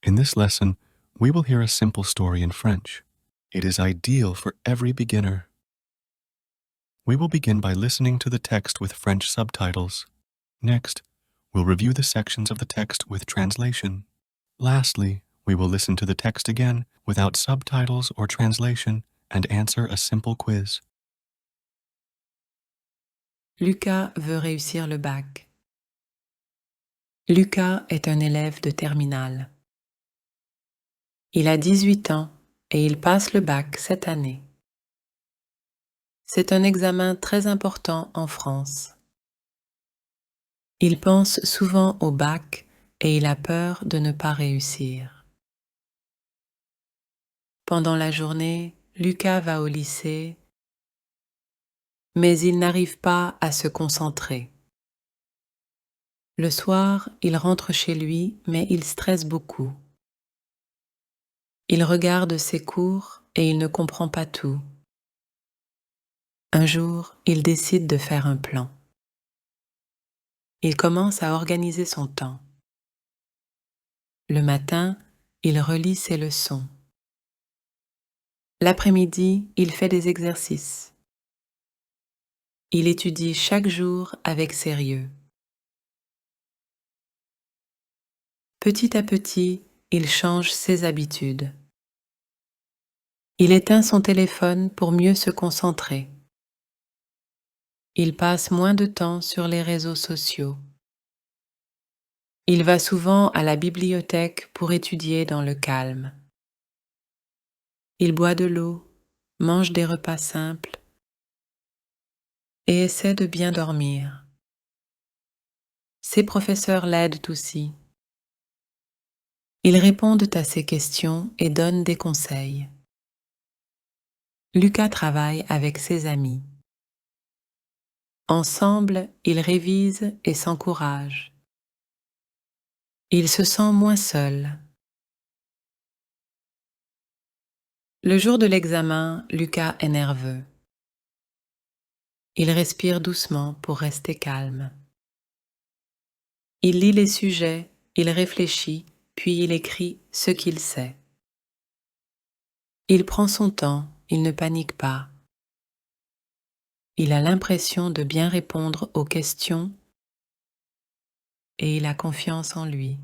In this lesson, we will hear a simple story in French. It is ideal for every beginner. We will begin by listening to the text with French subtitles. Next, we'll review the sections of the text with translation. Lastly, we will listen to the text again without subtitles or translation and answer a simple quiz. Lucas veut réussir le bac. Lucas est un élève de terminale. Il a 18 ans et il passe le bac cette année. C'est un examen très important en France. Il pense souvent au bac et il a peur de ne pas réussir. Pendant la journée, Lucas va au lycée, mais il n'arrive pas à se concentrer. Le soir, il rentre chez lui, mais il stresse beaucoup. Il regarde ses cours et il ne comprend pas tout. Un jour, il décide de faire un plan. Il commence à organiser son temps. Le matin, il relit ses leçons. L'après-midi, il fait des exercices. Il étudie chaque jour avec sérieux. Petit à petit, il change ses habitudes. Il éteint son téléphone pour mieux se concentrer. Il passe moins de temps sur les réseaux sociaux. Il va souvent à la bibliothèque pour étudier dans le calme. Il boit de l'eau, mange des repas simples et essaie de bien dormir. Ses professeurs l'aident aussi. Ils répondent à ses questions et donnent des conseils. Lucas travaille avec ses amis. Ensemble, ils révisent et s'encouragent. Il se sent moins seul. Le jour de l'examen, Lucas est nerveux. Il respire doucement pour rester calme. Il lit les sujets, il réfléchit, puis il écrit ce qu'il sait. Il prend son temps, il ne panique pas. Il a l'impression de bien répondre aux questions et il a confiance en lui.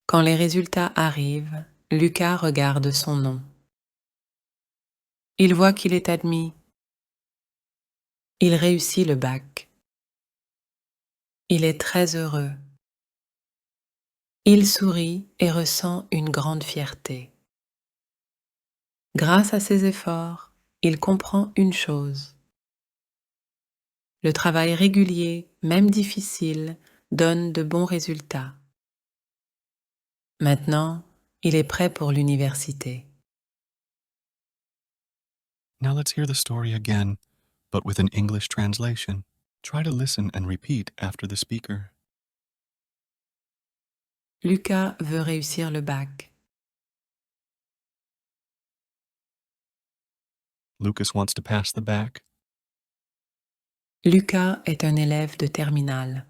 Quand les résultats arrivent, Lucas regarde son nom. Il voit qu'il est admis. Il réussit le bac. Il est très heureux. Il sourit et ressent une grande fierté. Grâce à ses efforts, il comprend une chose. Le travail régulier, même difficile, donne de bons résultats. Maintenant, il est prêt pour l'université. Now let's hear the story again, but with an English translation. Try to listen and repeat after the speaker. Lucas veut réussir le bac. Lucas wants to pass the bac. Lucas est un élève de terminale.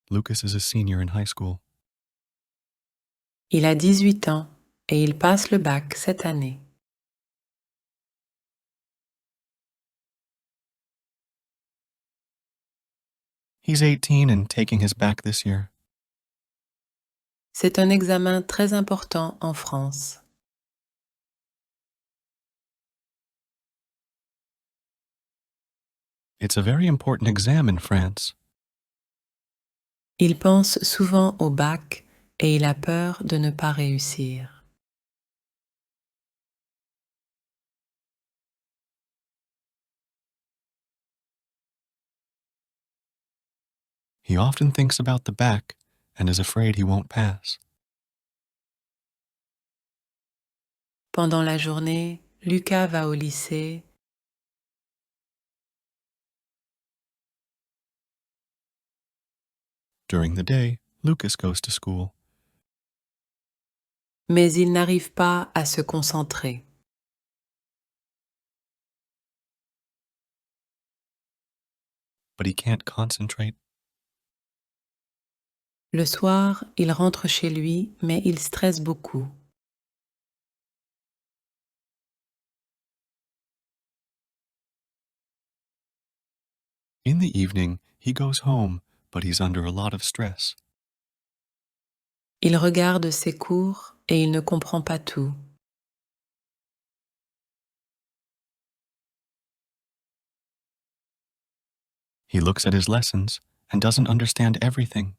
Lucas is a senior in high school. Il a 18 ans et il passe le bac cette année. He's 18 and taking his bac this year. C'est un examen très important en France. It's a very important exam in France. Il pense souvent au bac et il a peur de ne pas réussir. He often thinks about the bac and is afraid he won't pass. Pendant la journée, Lucas va au lycée. During the day, Lucas goes to school. Mais il n'arrive pas à se concentrer. but he can't concentrate. Le soir, il rentre chez lui, mais il stresse beaucoup. In the evening, he goes home, but he's under a lot of stress. Il regarde ses cours et il ne comprend pas tout. He looks at his lessons and doesn't understand everything.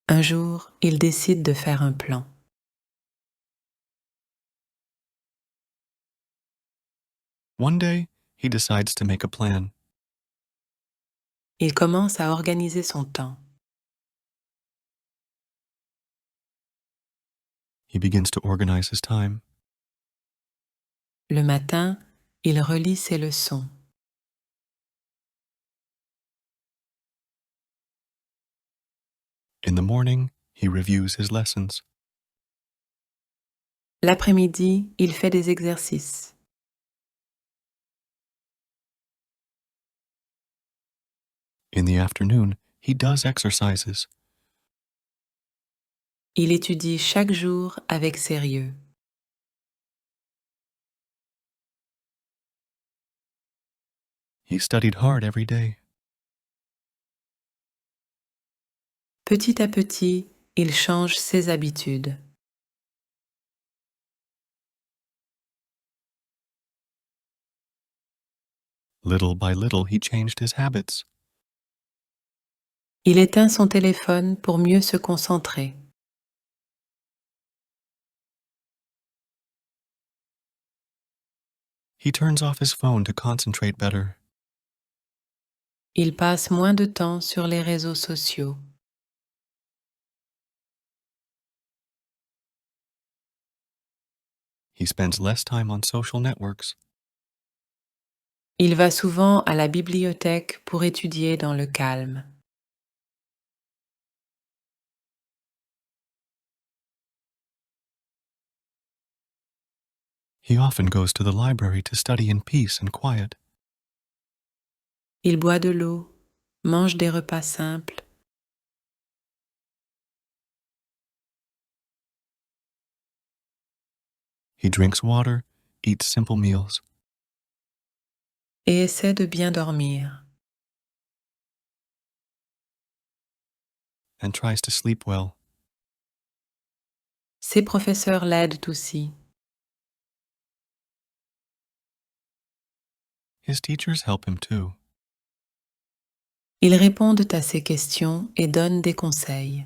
Un jour, il décide de faire un plan. One day, he decides to make a plan. Il commence à organiser son temps. He begins to organize his time. Le matin, il relit ses leçons. In the morning, he reviews his lessons. L'après-midi, il fait des exercices. In the afternoon, he does exercises. Il étudie chaque jour avec sérieux. He studied hard every day. Petit à petit, il change ses habitudes. Little by little, he changed his habits. Il éteint son téléphone pour mieux se concentrer. He turns off his phone to concentrate better. Il passe moins de temps sur les réseaux sociaux. He spends less time on social networks. Il va souvent à la bibliothèque pour étudier dans le calme. He often goes to the library to study in peace and quiet. Il boit de l'eau, mange des repas simples. He drinks water, eats simple meals, Et essaie de bien dormir. and tries to sleep well. Ses professeurs l'aident aussi. His teachers help him too. Ils répondent à ses questions et donnent des conseils.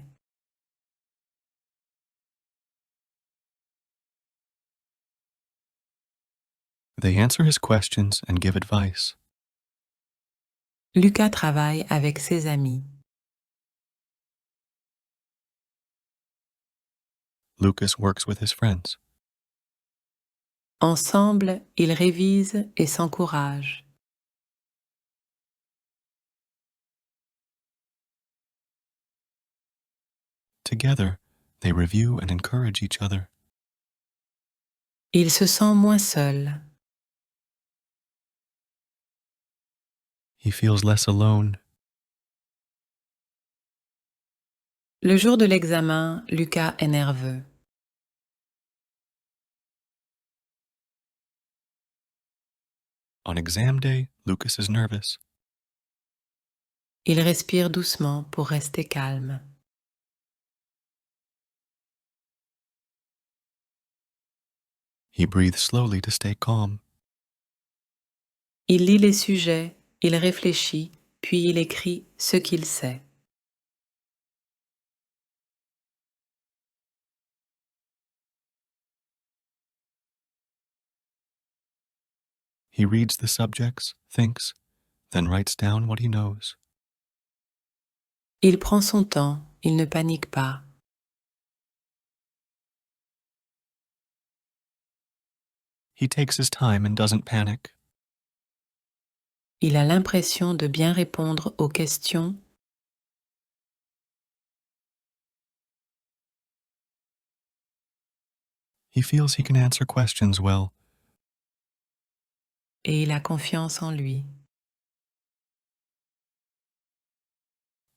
They answer his questions and give advice. Lucas travaille avec ses amis. Lucas works with his friends. Ensemble, ils révisent et s'encouragent. Together, they review and encourage each other. Il se sent moins seul. He feels less alone. Le jour de l'examen, Lucas est nerveux. On exam day, Lucas is nervous. Il respire doucement pour rester calme. He breathes slowly to stay calm. Il lit les sujets, il réfléchit, puis il écrit ce qu'il sait. He reads the subjects, thinks, then writes down what he knows. Il prend son temps, il ne panique pas. He takes his time and doesn't panic. Il a l'impression de bien répondre aux questions. He feels he can answer questions well, Et il a confiance en lui.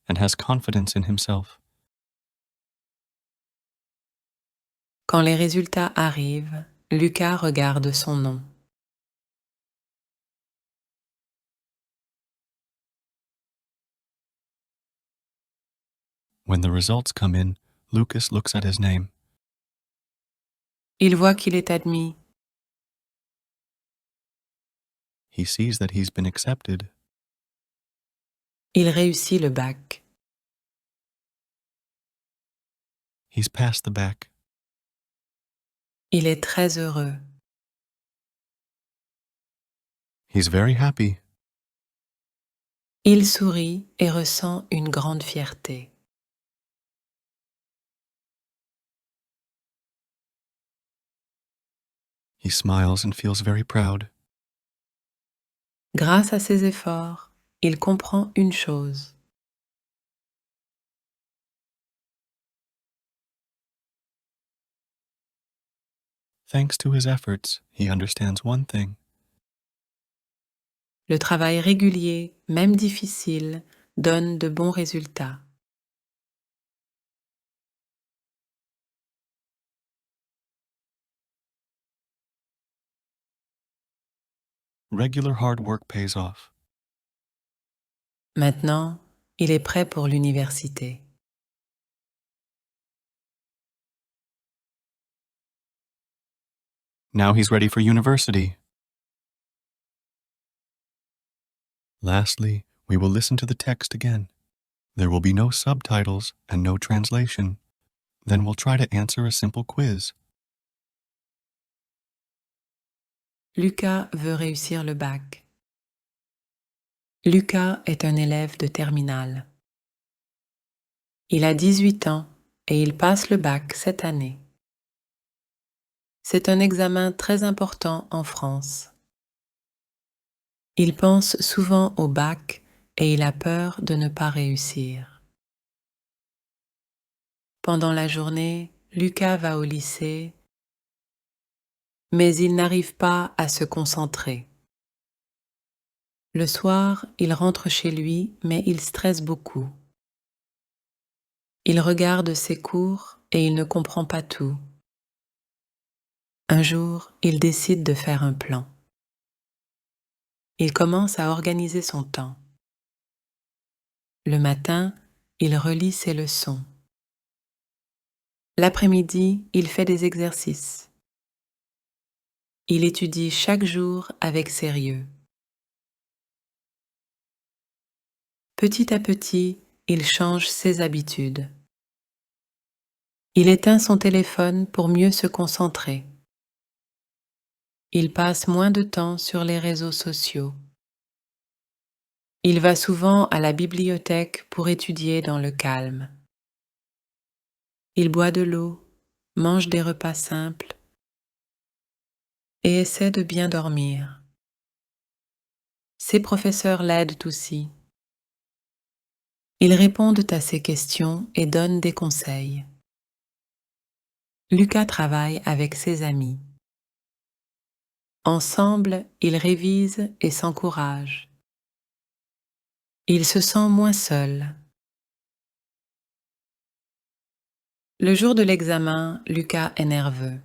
and has confidence in himself. Quand les résultats arrivent, Lucas regarde son nom. When the results come in, Lucas looks at his name. Il voit qu'il est admis. He sees that he's been accepted. Il réussit le bac. He's passed the bac. Il est très heureux. He's very happy. Il sourit et ressent une grande fierté. He smiles and feels very proud. Grâce à ses efforts, il comprend une chose. Thanks to his efforts, he understands one thing. Le travail régulier, même difficile, donne de bons résultats. Regular hard work pays off. Maintenant, il est prêt pour l'université. Now he's ready for university. Lastly, we will listen to the text again. There will be no subtitles and no translation. Then we'll try to answer a simple quiz. Lucas veut réussir le bac. Lucas est un élève de terminale. Il a 18 ans et il passe le bac cette année. C'est un examen très important en France. Il pense souvent au bac et il a peur de ne pas réussir. Pendant la journée, Lucas va au lycée, mais il n'arrive pas à se concentrer. Le soir, il rentre chez lui, mais il stresse beaucoup. Il regarde ses cours et il ne comprend pas tout. Un jour, il décide de faire un plan. Il commence à organiser son temps. Le matin, il relit ses leçons. L'après-midi, il fait des exercices. Il étudie chaque jour avec sérieux. Petit à petit, il change ses habitudes. Il éteint son téléphone pour mieux se concentrer. Il passe moins de temps sur les réseaux sociaux. Il va souvent à la bibliothèque pour étudier dans le calme. Il boit de l'eau, mange des repas simples et essaie de bien dormir. Ses professeurs l'aident aussi. Ils répondent à ses questions et donnent des conseils. Lucas travaille avec ses amis. Ensemble, ils révisent et s'encouragent. Il se sent moins seul. Le jour de l'examen, Lucas est nerveux.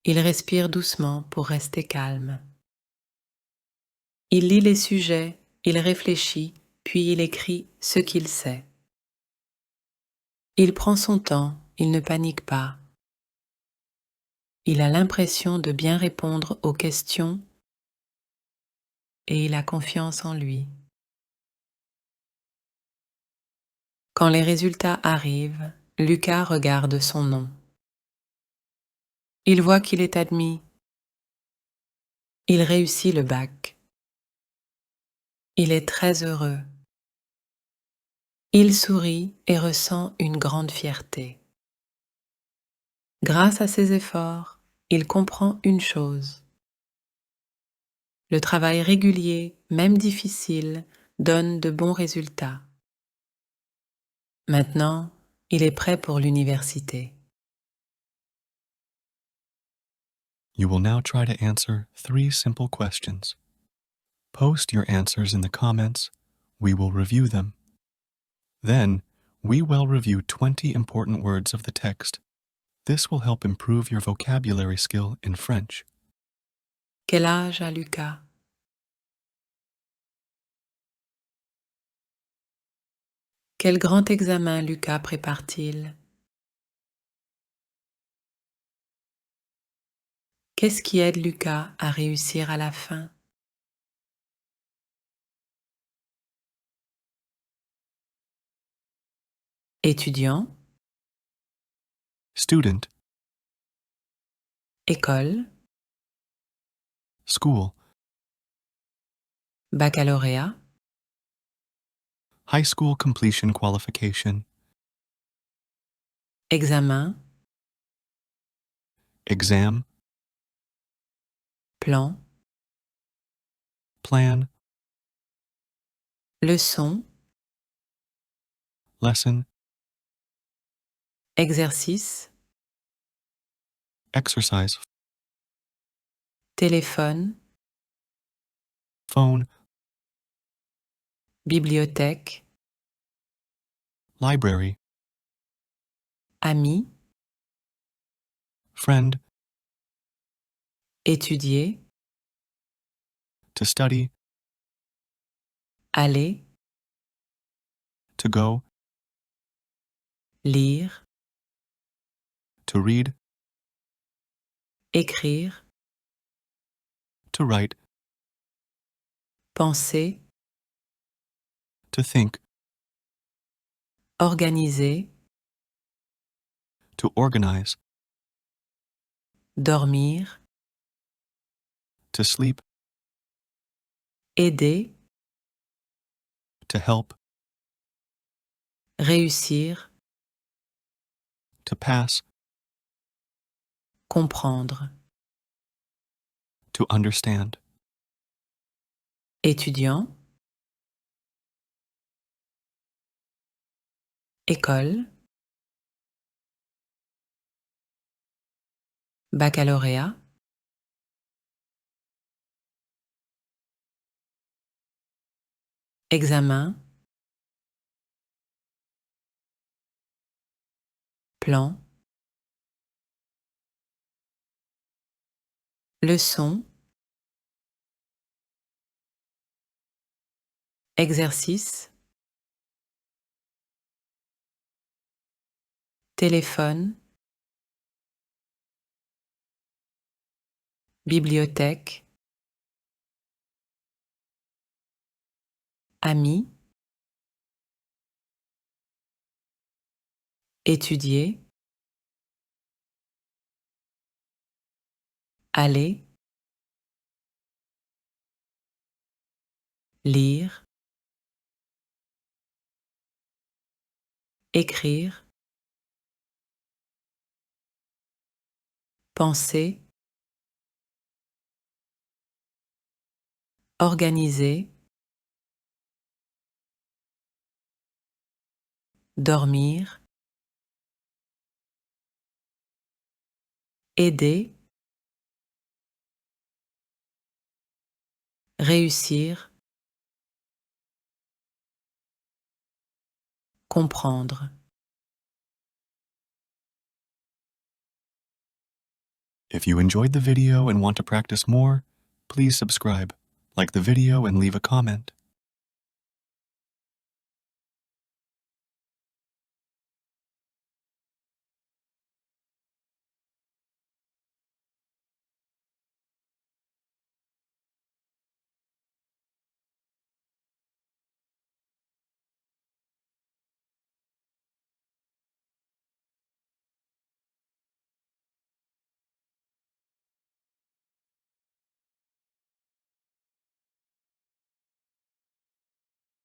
Il respire doucement pour rester calme. Il lit les sujets, il réfléchit, puis il écrit ce qu'il sait. Il prend son temps, il ne panique pas. Il a l'impression de bien répondre aux questions et il a confiance en lui. Quand les résultats arrivent, Lucas regarde son nom. Il voit qu'il est admis. Il réussit le bac. Il est très heureux. Il sourit et ressent une grande fierté. Grâce à ses efforts, il comprend une chose. Le travail régulier, même difficile, donne de bons résultats. Maintenant, il est prêt pour l'université. You will now try to answer 3 simple questions. Post your answers in the comments. We will review them. Then, we will review 20 important words of the text. This will help improve your vocabulary skill in French. Quel âge a Lucas? Quel grand examen Lucas prépare-t-il? Qu'est-ce qui aide Lucas à réussir à la fin? Étudiant, Student, école, school, baccalauréat, high school completion qualification, examen, exam, plan, plan, leçon, lesson, exercice, exercise, téléphone, phone, bibliothèque, library, ami, friend, étudier, to study, aller, to go, lire, to read, écrire, to write, penser, to think, organiser, to organize, dormir, to sleep, aider, to help, réussir, to pass, comprendre. to understand. Étudiant, école, baccalauréat, examen, plan, leçon, exercice, téléphone, bibliothèque, ami, étudier, aller, lire, écrire, penser, organiser, dormir, aider, réussir, comprendre. If you enjoyed the video and want to practice more, please subscribe, like the video, and leave a comment.